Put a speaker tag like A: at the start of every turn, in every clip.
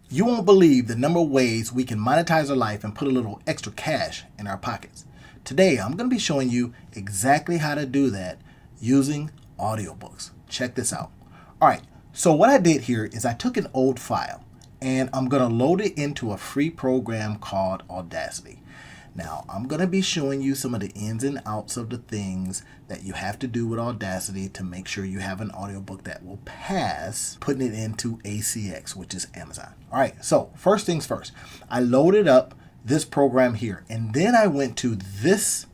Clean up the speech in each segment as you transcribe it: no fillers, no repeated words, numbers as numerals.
A: You won't believe the number of ways we can monetize our life and put a little extra cash in our pockets. Today, I'm going to be showing you exactly how to do that using audiobooks. Check this out. All right, so what I did here is I took an old file and I'm going to load it into a free program called Audacity. Now, I'm going to be showing you some of the ins and outs of the things that you have to do with Audacity to make sure you have an audiobook that will pass putting it into ACX, which is Amazon. All right, so first things first, I loaded up this program here, and then I went to this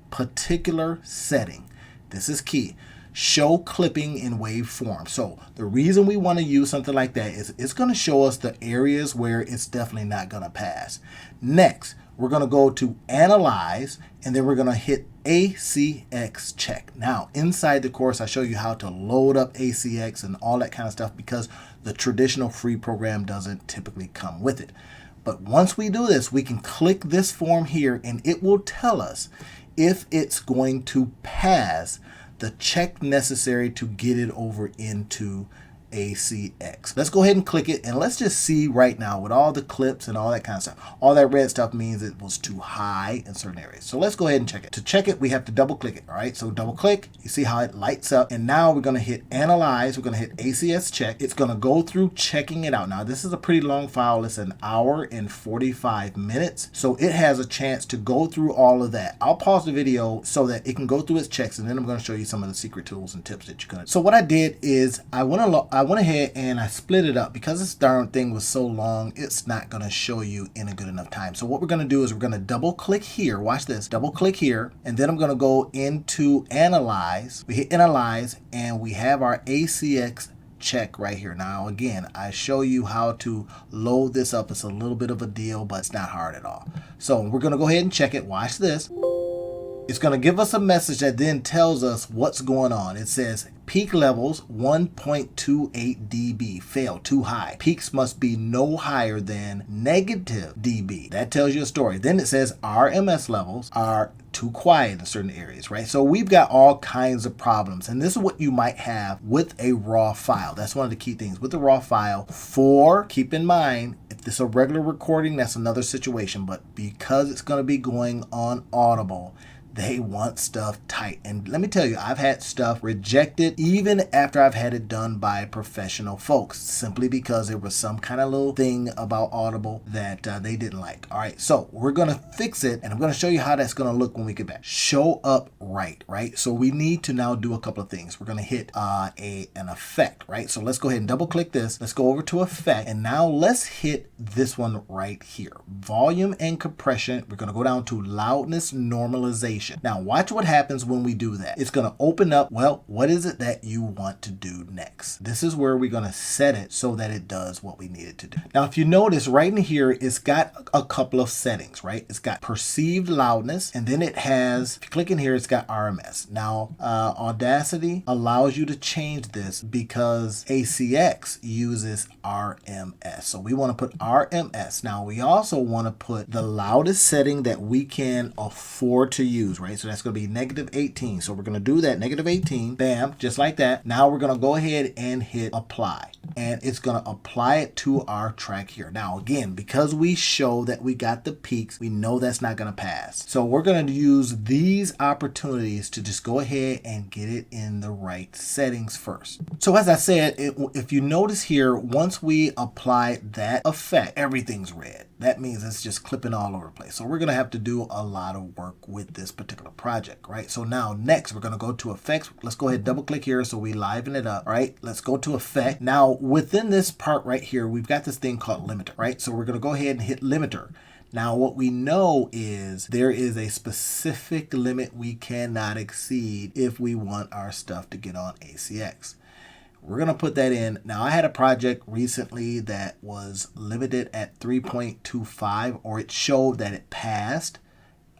A: particular setting. This is key. Show clipping in wave form. So the reason we want to use something like that is it's going to show us the areas where it's definitely not going to pass. Next, we're going to go to analyze, and then we're going to hit ACX check. Now, inside the course, I show you how to load up ACX and all that kind of stuff because the traditional free program doesn't typically come with it. But once we do this, we can click this form here, and it will tell us if it's going to pass the check necessary to get it over into ACX. Let's go ahead and click it, and let's just see right now with all the clips and all that kind of stuff. All that red stuff means it was too high in certain areas. So let's go ahead and check it. To check it, we have to double click it. All right, so double click, you see how it lights up, and now we're going to hit analyze. We're going to hit ACX check. It's going to go through checking it out. Now, this is a pretty long file. It's an hour and 45 minutes, so it has a chance to go through all of that. I'll pause the video so that it can go through its checks, and then I'm going to show you some of the secret tools and tips that you can. So what I did is I went ahead and I split it up because this darn thing was so long, it's not going to show you in a good enough time. So what we're going to do is we're going to double click here. Watch this. Double click here, and then I'm going to go into analyze. We hit analyze, and we have our ACX check right here. Now, again, I show you how to load this up. It's a little bit of a deal, but it's not hard at all. So we're going to go ahead and check it. Watch this. It's going to give us a message that then tells us what's going on. It says peak levels 1.28 dB, fail, too high. Peaks must be no higher than negative dB. That tells you a story. Then it says RMS levels are too quiet in certain areas, right? So we've got all kinds of problems, and this is what you might have with a raw file. That's one of the key things with the raw file. Keep in mind, if this is a regular recording, that's another situation, but because it's going to be going on Audible, they want stuff tight. And let me tell you, I've had stuff rejected even after I've had it done by professional folks, simply because there was some kind of little thing about Audible that they didn't like. All right, so we're going to fix it, and I'm going to show you how that's going to look when we get back. Show up right? So we need to now do a couple of things. We're going to hit an effect, right? So let's go ahead and double click this. Let's go over to effect, and now let's hit this one right here. Volume and compression. We're going to go down to loudness normalization. Now watch what happens when we do that. It's going to open up, well, what is it that you want to do next? This is where we're going to set it so that it does what we need it to do. Now, if you notice right in here, it's got a couple of settings, right? It's got perceived loudness, and then it has, if you click in here, it's got RMS. Now, Audacity allows you to change this because ACX uses RMS. So we want to put RMS. Now, we also want to put the loudest setting that we can afford to use, right? So that's going to be negative 18. So we're going to do that, negative 18, bam, just like that. Now we're going to go ahead and hit apply, and it's going to apply it to our track here. Now, again, because we show that we got the peaks, we know that's not going to pass. So we're going to use these opportunities to just go ahead and get it in the right settings first. So as I said, if you notice here, once we apply that effect, everything's red. That means it's just clipping all over the place. So we're going to have to do a lot of work with this particular project, right? So now next we're going to go to effects. Let's go ahead and double click here so we liven it up, right? Let's go to effect. Now within this part right here, we've got this thing called limiter, right? So we're going to go ahead and hit limiter. Now what we know is there is a specific limit we cannot exceed if we want our stuff to get on ACX. We're going to put that in. Now, I had a project recently that was limited at 3.25, or it showed that it passed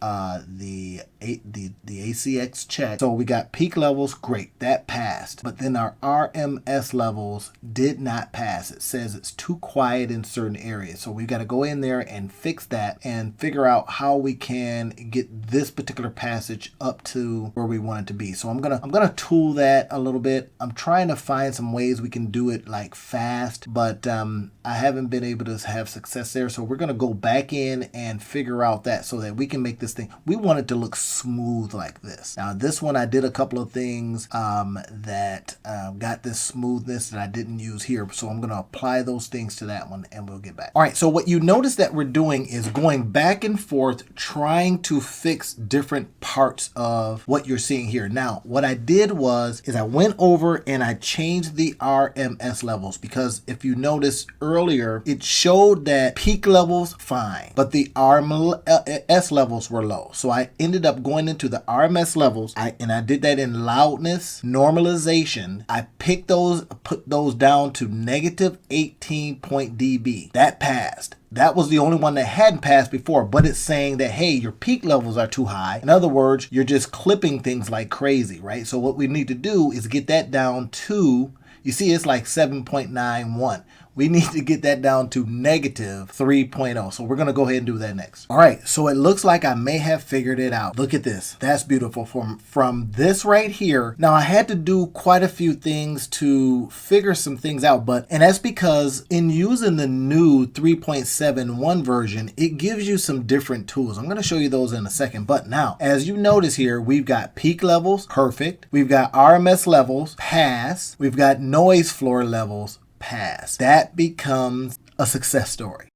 A: the ACX check. So we got peak levels, great, that passed. But then our RMS levels did not pass. It says it's too quiet in certain areas. So we got to go in there and fix that and figure out how we can get this particular passage up to where we want it to be. So I'm gonna tool that a little bit. I'm trying to find some ways we can do it like fast, but I haven't been able to have success there. So we're gonna go back in and figure out that so that we can make this thing. We want it to look smooth like this. Now this one I did a couple of things that got this smoothness that I didn't use here. So I'm gonna apply those things to that one and we'll get back. All right, so what you notice that we're doing is going back and forth trying to fix different parts of what you're seeing here. Now, what I did is I went over and I changed the RMS levels, because if you notice earlier, it showed that peak levels fine, but the RMS levels were low. So I ended up going into the RMS levels and I did that in loudness, normalization. I picked those, put those down to negative 18 dB. That passed. That was the only one that hadn't passed before, but it's saying that, hey, your peak levels are too high. In other words, you're just clipping things like crazy, right? So what we need to do is get that down to, you see, it's like 7.91. We need to get that down to negative 3.0. So we're going to go ahead and do that next. All right. So it looks like I may have figured it out. Look at this. That's beautiful. From this right here. Now I had to do quite a few things to figure some things out, and that's because in using the new 3.71 version, it gives you some different tools. I'm going to show you those in a second. But now, as you notice here, we've got peak levels, perfect. We've got RMS levels, pass. We've got noise floor levels, pass. That becomes a success story.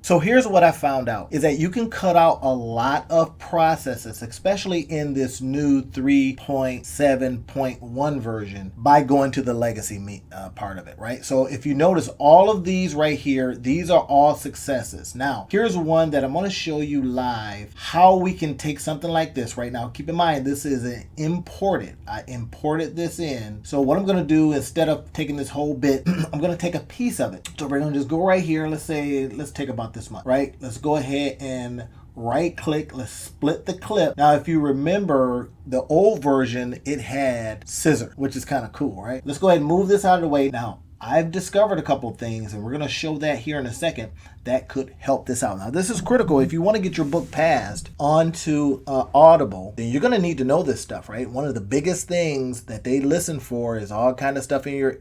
A: So here's what I found out, is that you can cut out a lot of processes, especially in this new 3.7.1 version, by going to the legacy part of it, right? So if you notice all of these right here, these are all successes. Now, here's one that I'm going to show you live, how we can take something like this right now. Keep in mind, this is an imported. I imported this in. So what I'm going to do, instead of taking this whole bit, I'm going to take a piece of it. So we're going to just go right here. Let's take about this much, right? Let's go ahead and right click. Let's split the clip. Now, if you remember the old version, it had scissor, which is kind of cool, right? Let's go ahead and move this out of the way. Now, I've discovered a couple of things, and we're going to show that here in a second, that could help this out. Now, this is critical. If you want to get your book passed onto Audible, then you're going to need to know this stuff, right? One of the biggest things that they listen for is all kind of stuff in your,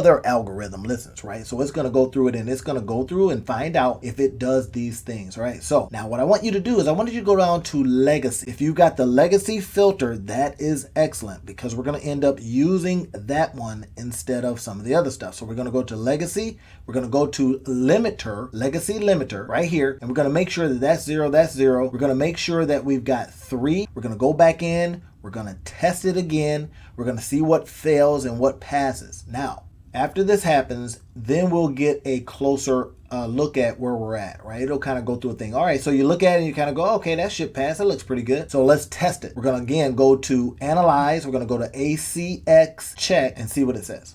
A: their algorithm listens, right? So it's going to go through it, and it's going to go through and find out if it does these things, right? So now what I want you to do is I want you to go down to legacy. If you've got the legacy filter, that is excellent, because we're going to end up using that one instead of some of the other stuff. So we're going to go to legacy. We're going to go to limiter, legacy limiter right here, and we're going to make sure that that's zero. We're going to make sure that we've got 3. We're going to go back in. We're going to test it again. We're going to see what fails and what passes. Now, after this happens, then we'll get a closer look at where we're at, right? It'll kind of go through a thing. All right, so you look at it and you kind of go, okay, that shit passed. That looks pretty good. So let's test it. We're going to, again, go to analyze. We're going to go to ACX check and see what it says.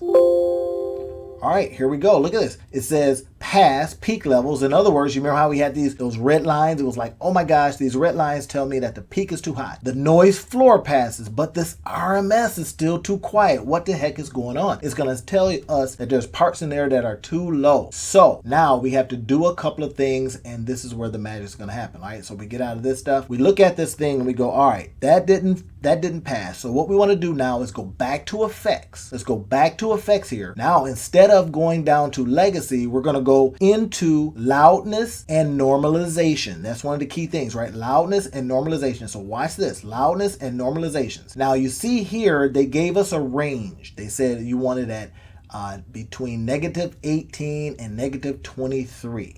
A: All right, here we go. Look at this. It says pass peak levels. In other words, you remember how we had those red lines? It was like, oh my gosh, these red lines tell me that the peak is too high. The noise floor passes, but this RMS is still too quiet. What the heck is going on? It's going to tell us that there's parts in there that are too low. So now we have to do a couple of things, and this is where the magic is going to happen. All right, so we get out of this stuff. We look at this thing and we go, all right, that didn't pass. So what we want to do now is go back to effects. Let's go back to effects here. Now, instead of going down to legacy, we're going to go into loudness and normalization. That's one of the key things, right? Loudness and normalization. So watch this, loudness and normalizations. Now you see here, they gave us a range. They said you wanted at between negative 18 and negative 23.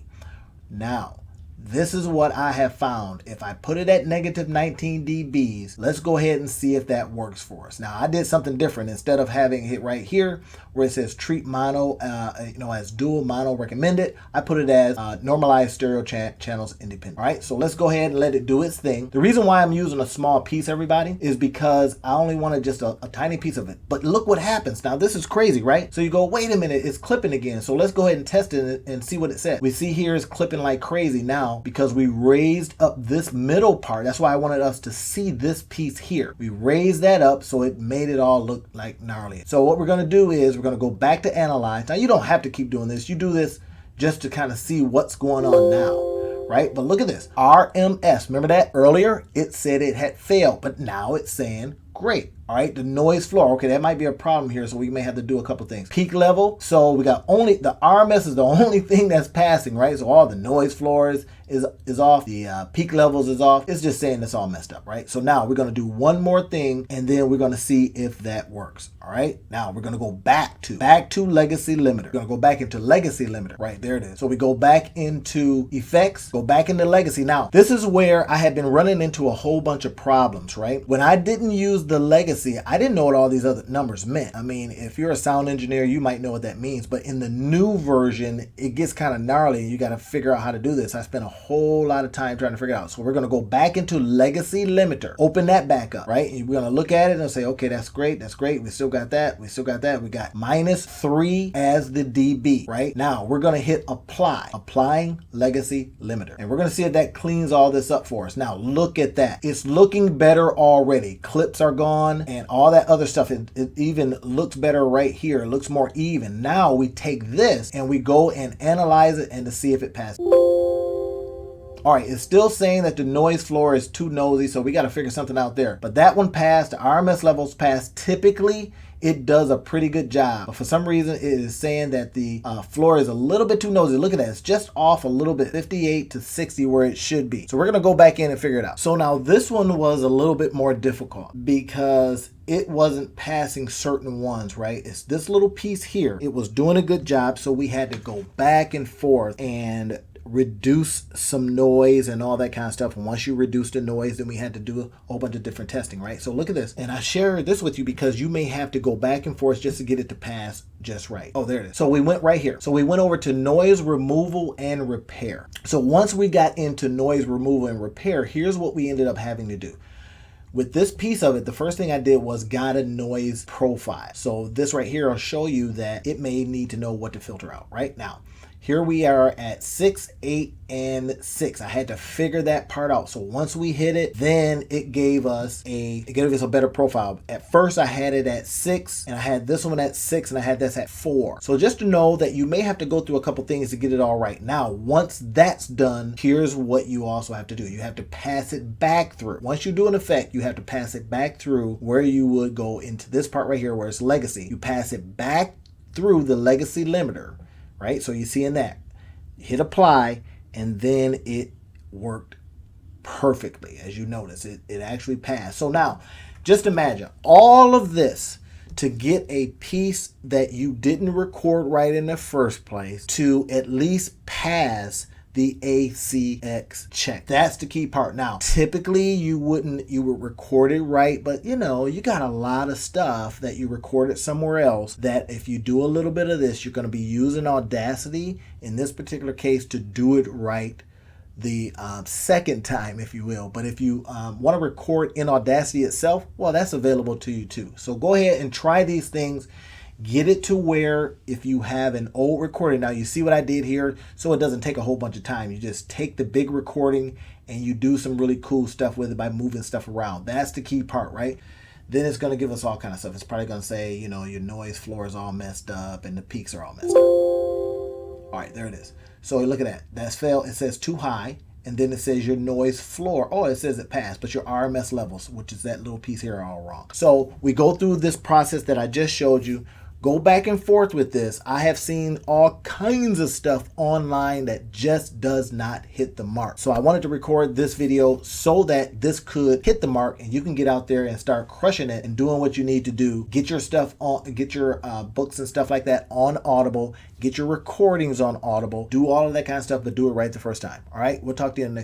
A: Now, this is what I have found. If I put it at negative 19 dBs, let's go ahead and see if that works for us. Now, I did something different. Instead of having it right here where it says treat mono, as dual mono recommended, I put it as normalize stereo channels independent. All right, so let's go ahead and let it do its thing. The reason why I'm using a small piece, everybody, is because I only wanted just a tiny piece of it. But look what happens. Now, this is crazy, right? So you go, wait a minute, it's clipping again. So let's go ahead and test it and see what it says. We see here it's clipping like crazy. Now, now, because we raised up this middle part, that's why I wanted us to see this piece here. We raised that up so it made it all look like gnarly. So what we're going to do is we're going to go back to analyze. Now you don't have to keep doing this. You do this just to kind of see what's going on now, right? But look at this, RMS. Remember that earlier? It said it had failed, but now it's saying great. All right, the noise floor. Okay, that might be a problem here, so we may have to do a couple things. Peak level. So we got only the RMS is the only thing that's passing, right? So all the noise floors is off. The peak levels is off. It's just saying it's all messed up, right? So now we're going to do one more thing, and then we're going to see if that works. All right. Now we're going to go back to legacy limiter. We're going to go back into legacy limiter. Right there it is. So we go back into effects, go back into legacy. Now this is where I had been running into a whole bunch of problems, right? When I didn't use the legacy, I didn't know what all these other numbers meant. I mean, if you're a sound engineer, you might know what that means, but in the new version, it gets kind of gnarly and you got to figure out how to do this. I spent a whole lot of time trying to figure it out. So we're going to go back into legacy limiter, open that back up, right? And we're going to look at it and say, okay, that's great. That's great. We still got that. We still got that. We got -3 as the dB, right? Now we're going to hit apply, applying legacy limiter. And we're going to see if that cleans all this up for us. Now look at that. It's looking better already. Clips are gone and all that other stuff. It even looks better right here. It looks more even. Now we take this and we go and analyze it and to see if it passes. All right, it's still saying that the noise floor is too nosy, so we got to figure something out there. But that one passed, the RMS levels passed. Typically, it does a pretty good job. But for some reason, it is saying that the floor is a little bit too nosy. Look at that. It's just off a little bit, 58 to 60 where it should be. So we're going to go back in and figure it out. So now this one was a little bit more difficult because it wasn't passing certain ones, right? It's this little piece here. It was doing a good job, so we had to go back and forth and reduce some noise and all that kind of stuff. And once you reduce the noise, then we had to do a whole bunch of different testing, right? So look at this. And I share this with you because you may have to go back and forth just to get it to pass just right. Oh, there it is. So we went right here. So we went over to noise removal and repair. So once we got into noise removal and repair, here's what we ended up having to do. With this piece of it, the first thing I did was got a noise profile. So this right here will show you that it may need to know what to filter out right now. Here we are at 6, 8, and 6. I had to figure that part out. So once we hit it, then it gave us a better profile. At first I had it at 6 and I had this one at 6 and I had this at 4. So just to know that you may have to go through a couple things to get it all right. Now, once that's done, here's what you also have to do. You have to pass it back through. Once you do an effect, you have to pass it back through where you would go into this part right here where it's legacy. You pass it back through the legacy limiter. Right, so you see in that, hit apply, and then it worked perfectly. As you notice, it actually passed. So now, just imagine all of this to get a piece that you didn't record right in the first place to at least pass the ACX check. That's the key part. Now, typically you would record it right, but you know, you got a lot of stuff that you recorded somewhere else that if you do a little bit of this, you're going to be using Audacity in this particular case to do it right the second time, if you will. But if you want to record in Audacity itself, well, that's available to you too. So go ahead and try these things. Get it to where if you have an old recording, now you see what I did here, so it doesn't take a whole bunch of time. You just take the big recording and you do some really cool stuff with it by moving stuff around. That's the key part, right? Then it's going to give us all kind of stuff. It's probably going to say, you know, your noise floor is all messed up and the peaks are all messed up. All right, there it is. So look at that. That's failed. It says too high. And then it says your noise floor. Oh, it says it passed, but your RMS levels, which is that little piece here, are all wrong. So we go through this process that I just showed you. Go back and forth with this. I have seen all kinds of stuff online that just does not hit the mark. So I wanted to record this video so that this could hit the mark and you can get out there and start crushing it and doing what you need to do. Get your stuff on, get your books and stuff like that on Audible. Get your recordings on Audible. Do all of that kind of stuff, but do it right the first time. All right, we'll talk to you in the next